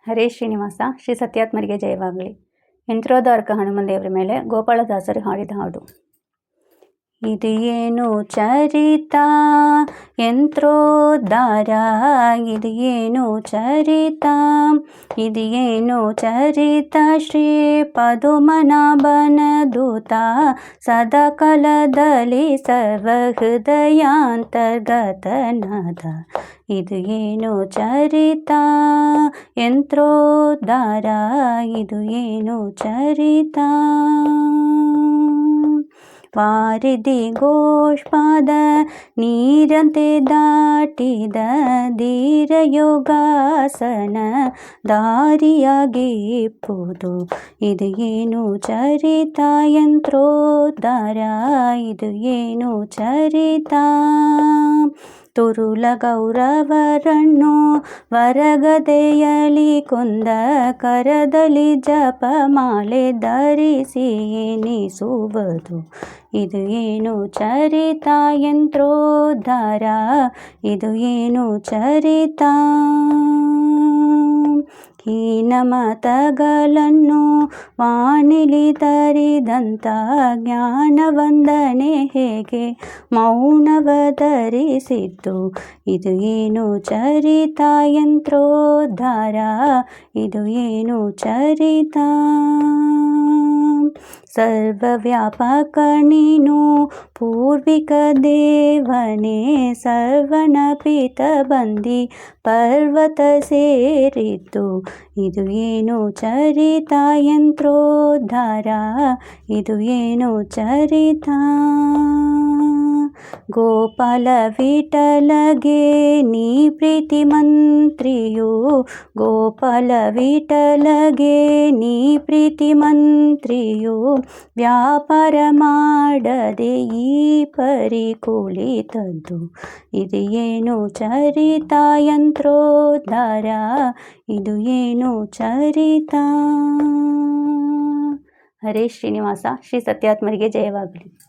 ಹರೇ ಶ್ರೀನಿವಾಸ ಶ್ರೀ ಸತ್ಯಾತ್ಮರಿಗೆ ಜಯವಾಗಲಿ. ಯಂತ್ರೋದ್ಧಾರಕ ಹನುಮನ್ ದೇವರ ಮೇಲೆ ಗೋಪಾಲದಾಸರು ಹಾಡಿದ ಹಾಡು. ಇದು ಏನು ಚರಿತ ಯಂತ್ರೋದ್ಧಾರ, ಇದು ಏನು ಚರಿತ, ಇದು ಏನು ಚರಿತ ಶ್ರೀ ಪದುಮನಾಭನ ದೂತ, ಸದಾಕಾಲದಲ್ಲಿ ಸರ್ವ ಹೃದಯಾಂತರ್ಗತನಾದ. ಇದು ಏನು ಚರಿತ ಯಂತ್ರೋದ್ಧಾರ, ಇದು ಏನು ಚರಿತ. ವಾರಿಧಿ ಗೋಷ್ಪಾದ ನೀರಂತೆ ದಾಟಿದ ಧೀರ ಯೋಗಾಸನ ದಾರಿಯಾಗಿಪ್ಪುದು. ಇದು ಏನು ಚರಿತ ಯಂತ್ರೋದ್ಧಾರ, ಇದು ಏನು ಚರಿತ. ತುರುಲ ಗೌರವರನ್ನು ವರಗದೆಯಲಿ ಕೊಂದ, ಕರದಲ್ಲಿ ಜಪಮಾಲೆ ಧರಿಸಿ ಎನಿಸುವುದು. ಇದು ಏನು ಚರಿತ ಯಂತ್ರೋದ್ಧಾರ, ಇದು ಏನು ಚರಿತ. ಹೀನಮತಗಳನ್ನು ವಾಣಿಲಿ ತರಿದಂಥ ಜ್ಞಾನವಂದನೆ ಹೇಗೆ ಮೌನವಧರಿಸಿದ್ದು. ಇದು ಏನು ಚರಿತ ಯಂತ್ರೋದ್ಧಾರ, ಇದು ಏನು ಚರಿತ. ಸರ್ವವ್ಯಾಪಕ ನೀನು ಪೂರ್ವಿಕ ದೇವನೇ, ಸರ್ವನ ಪಿತ ಬಂದಿ ಪರ್ವತ ಸೇರಿದ್ದು. ಇದು ಏನು ಚರಿತ ಯಂತ್ರೋದ್ಧಾರ, ಇದು ಏನು ಚರಿತ. ಗೋಪಾಲ ವಿಠಲಗೆ ನೀ ಪ್ರೀತಿ ಮಂತ್ರಿಯು, ಗೋಪಾಲ ವಿಠಲಗೆ ನೀ ಪ್ರೀತಿ ಮಂತ್ರಿಯು, ವ್ಯಾಪಾರ ಮಾಡದೆ ಈ ಪರಿ ಕುಳಿತದ್ದು. ಇದು ಏನು ಚರಿತ ಯಂತ್ರೋದ್ಧಾರ, ಇದು ಏನು ಚರಿತ. ಹರೇ ಶ್ರೀನಿವಾಸ ಶ್ರೀ ಸತ್ಯಾತ್ಮರಿಗೆ ಜಯವಾಗಲಿ.